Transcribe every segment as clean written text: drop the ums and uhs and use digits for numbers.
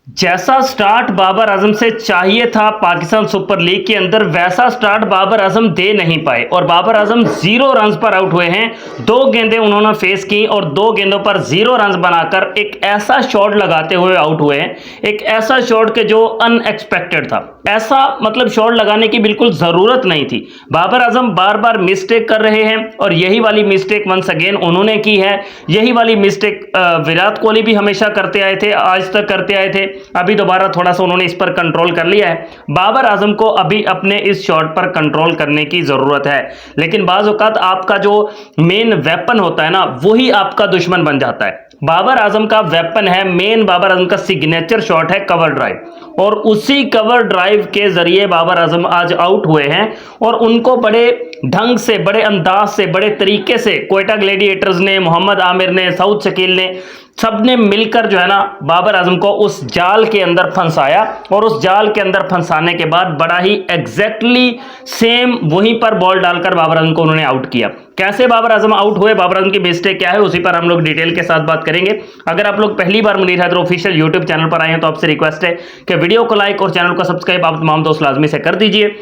जैसा स्टार्ट बाबर आजम से चाहिए था पाकिस्तान सुपर लीग के अंदर, वैसा स्टार्ट बाबर आजम दे नहीं पाए और बाबर आजम 0 रन पर आउट हुए हैं। 2 गेंदें उन्होंने फेस की और 2 गेंदों पर 0 रन बनाकर एक ऐसा शॉट लगाते हुए आउट हुए हैं। एक ऐसा शॉट के जो अनएक्सपेक्टेड था, ऐसा मतलब शॉट लगाने की बिल्कुल ज़रूरत नहीं थी। बाबर आजम बार बार मिस्टेक कर रहे हैं और यही वाली मिस्टेक वंस अगेन उन्होंने की है। यही वाली मिस्टेक विराट कोहली भी हमेशा करते आए थे, आज तक करते आए थे। अभी दोबारा थोड़ा सा उन्होंने इस पर कंट्रोल कर लिया है। बाबर आजम को अभी अपने इस शॉट पर कंट्रोल करने की ज़रूरत है, लेकिन बाज़ औक़ात आपका जो मेन वेपन होता है ना, वही आपका दुश्मन बन जाता है। बाबर आजम का वेपन है, मेन बाबर आजम का सिग्नेचर शॉट है कवर ड्राइव, और उसी कवर ड्राइव के जरिए बाबर आजम आज आउट हुए हैं। और उनको बड़े ढंग से, बड़े अंदाज से, बड़े तरीके से क्वेटा ग्लैडिएटर्स ने, मोहम्मद आमिर ने, सऊद शकील ने, सब ने मिलकर जो है ना बाबर आजम को उस जाल के अंदर फंसाया। और उस जाल के अंदर फंसाने के बाद बड़ा ही एग्जैक्टली सेम वहीं पर बॉल डालकर बाबर आजम को उन्होंने आउट किया। कैसे बाबर आजम आउट हुए, बाबर आजम की मिस्टेक क्या है, उसी पर हम लोग डिटेल के साथ बात करेंगे। अगर आप लोग पहली बार Munir Haider official YouTube channel पर आए हैं तो आपसे रिक्वेस्ट है कि वीडियो को लाइक और चैनल को सब्सक्राइब आप तमाम दोस्त लाजमी से कर दीजिए।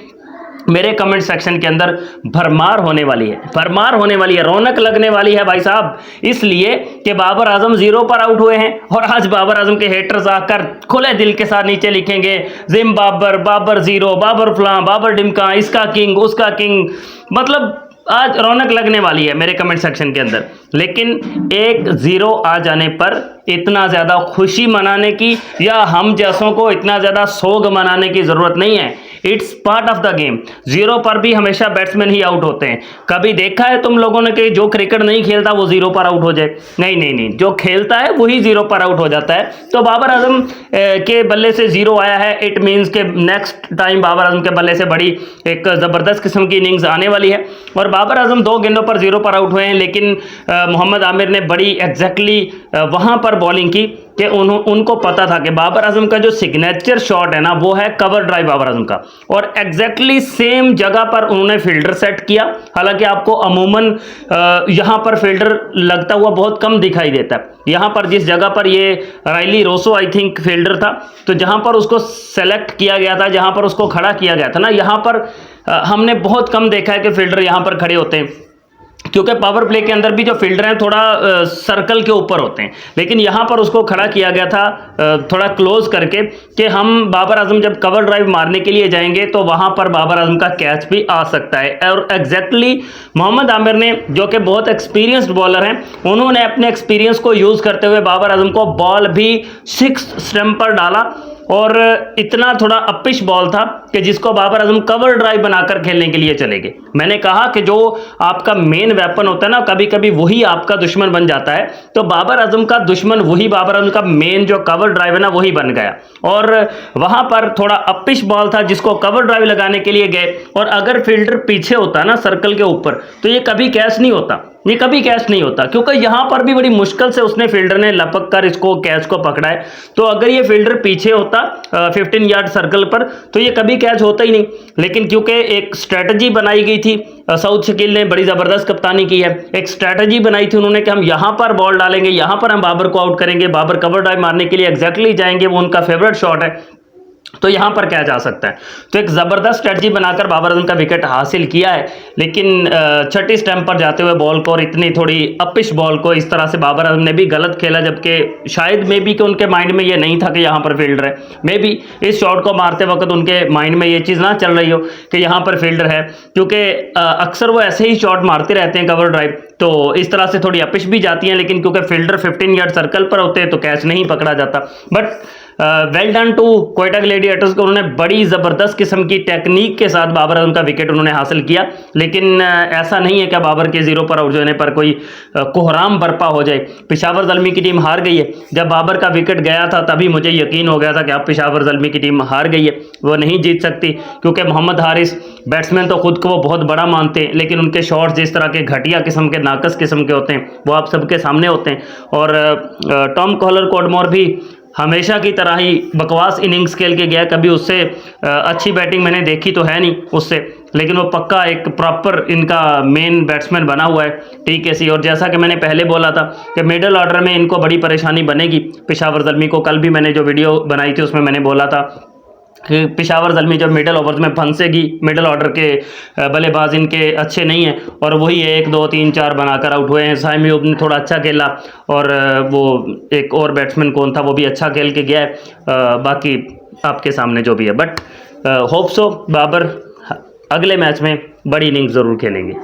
मेरे कमेंट सेक्शन के अंदर भरमार होने वाली है, भरमार होने वाली है, रौनक लगने वाली है भाई साहब, इसलिए कि बाबर आजम 0 पर आउट हुए हैं। और आज बाबर आजम के हेटर्स आकर खुले दिल के साथ नीचे लिखेंगे जिम बाबर, बाबर 0, बाबर फलां, बाबर डिमका, इसका किंग, उसका किंग। मतलब आज रौनक लगने वाली है मेरे कमेंट सेक्शन के अंदर। लेकिन 1-0 आ जाने पर इतना ज़्यादा खुशी मनाने की या हम जैसों को इतना ज़्यादा सोग मनाने की ज़रूरत नहीं है। It's part of the game. 0 पर भी हमेशा बैट्समैन ही आउट होते हैं। कभी देखा है तुम लोगों ने कि जो क्रिकेट नहीं खेलता वो 0 पर आउट हो जाए? नहीं नहीं नहीं, जो खेलता है वही 0 पर आउट हो जाता है। तो बाबर आजम के बल्ले से 0 आया है, इट मीन्स के नेक्स्ट टाइम बाबर आजम के बल्ले से बड़ी एक ज़बरदस्त किस्म की इनिंग्स आने वाली है। और बाबर आजम 2 गेंदों पर 0 पर आउट हुए हैं, लेकिन मोहम्मद आमिर ने बड़ी एग्जैक्टली वहाँ पर बॉलिंग की कि उनको पता था कि बाबर आजम का जो सिग्नेचर शॉट है ना, वो है कवर ड्राइव बाबर आजम का, और एग्जैक्टली सेम जगह पर उन्होंने फील्डर सेट किया। हालांकि आपको अमूमन यहाँ पर फील्डर लगता हुआ बहुत कम दिखाई देता है। यहाँ पर जिस जगह पर ये Rilee Rossouw I think fielder था, तो जहाँ पर उसको सेलेक्ट किया गया था, जहाँ पर उसको खड़ा किया गया था ना, यहाँ पर हमने बहुत कम देखा है कि फील्डर यहाँ पर खड़े होते हैं, क्योंकि पावर प्ले के अंदर भी जो फील्डर हैं थोड़ा सर्कल के ऊपर होते हैं। लेकिन यहाँ पर उसको खड़ा किया गया था थोड़ा क्लोज करके कि हम बाबर आजम जब कवर ड्राइव मारने के लिए जाएंगे तो वहाँ पर बाबर आजम का कैच भी आ सकता है। और एग्जैक्टली मोहम्मद आमिर ने, जो कि बहुत एक्सपीरियंस्ड बॉलर हैं, उन्होंने अपने एक्सपीरियंस को यूज़ करते हुए बाबर आजम को बॉल भी 6 स्टंप पर डाला। और इतना थोड़ा अपिश बॉल था कि जिसको बाबर आजम कवर ड्राइव बनाकर खेलने के लिए चले गए। मैंने कहा कि जो आपका मेन वेपन होता है ना, कभी कभी वही आपका दुश्मन बन जाता है। तो बाबर आजम का दुश्मन वही बाबर आजम का मेन जो कवर ड्राइव है ना, वही बन गया। और वहां पर थोड़ा अपिश बॉल था जिसको कवर ड्राइव लगाने के लिए गए, और अगर फील्डर पीछे होता ना सर्कल के ऊपर, तो ये कभी कैच नहीं होता, ये कभी कैच नहीं होता, क्योंकि यहाँ पर भी बड़ी मुश्किल से उसने फील्डर ने लपक कर इसको कैच को पकड़ा है। तो अगर ये फील्डर पीछे होता 15 यार्ड सर्कल पर, तो ये कभी कैच होता ही नहीं। लेकिन क्योंकि एक स्ट्रेटजी बनाई गई थी, सऊद शकील ने बड़ी ज़बरदस्त कप्तानी की है, एक स्ट्रेटजी बनाई थी उन्होंने कि हम यहाँ पर बॉल डालेंगे, यहाँ पर हम बाबर को आउट करेंगे, बाबर कवर ड्राइव मारने के लिए एग्जैक्टली जाएंगे, वो उनका फेवरेट शॉट है, तो यहाँ पर क्या जा सकता है। तो एक ज़बरदस्त स्ट्रेटजी बनाकर बाबर आजम का विकेट हासिल किया है। लेकिन छठी स्टंप पर जाते हुए बॉल को और इतनी थोड़ी अपिश बॉल को इस तरह से बाबर आजम ने भी गलत खेला, जबकि शायद मे बी कि उनके माइंड में ये नहीं था कि यहाँ पर फील्डर है। मे बी इस शॉट को मारते वक्त उनके माइंड में ये चीज़ ना चल रही हो कि यहाँ पर फील्डर है, क्योंकि अक्सर वो ऐसे ही शॉट मारते रहते हैं कवर ड्राइव, तो इस तरह से थोड़ी अपिश भी जाती हैं। लेकिन क्योंकि फील्डर 15 यार्ड सर्कल पर होते हैं तो कैच नहीं पकड़ा जाता। But well done to Quetta Gladiators को, उन्होंने बड़ी ज़बरदस्त किस्म की टेक्निक के साथ बाबर आजम का विकेट उन्होंने हासिल किया। लेकिन ऐसा नहीं है कि बाबर के 0 पर आउट होने पर कोई कोहराम बर्पा हो जाए। पेशावर ज़ल्मी की टीम हार गई है। जब बाबर का विकेट गया था तभी मुझे यकीन हो गया था कि अब पेशावर ज़ल्मी की टीम हार गई है, वो नहीं जीत सकती, क्योंकि मोहम्मद हारिस बैट्समैन तो खुद को वो बहुत बड़ा मानते हैं, लेकिन उनके शॉट्स जिस तरह के घटिया किस्म के, नाकस किस्म के होते हैं, वो आप सबके सामने होते हैं। और टॉम कॉलर कोडमोर भी हमेशा की तरह ही बकवास इनिंग्स खेल के गया, कभी उससे अच्छी बैटिंग मैंने देखी तो है नहीं उससे। लेकिन वो पक्का एक प्रॉपर इनका मेन बैट्समैन बना हुआ है टीकेसी। और जैसा कि मैंने पहले बोला था कि मिडिल ऑर्डर में इनको बड़ी परेशानी बनेगी पेशावर ज़ल्मी को। कल भी मैंने जो वीडियो बनाई थी उसमें मैंने बोला था कि पेशावर ज़ल्मी जब मिडिल ओवर्स में फंसेगी, मिडिल ऑर्डर के बल्लेबाज इनके अच्छे नहीं हैं और वही 1 2 3 4 बनाकर आउट हुए हैं। साइम अयूब ने थोड़ा अच्छा खेला और वो एक और बैट्समैन कौन था वो भी अच्छा खेल के गया है। बाकी आपके सामने जो भी है, बट होप सो बाबर अगले मैच में बड़ी इनिंग्स ज़रूर खेलेंगे।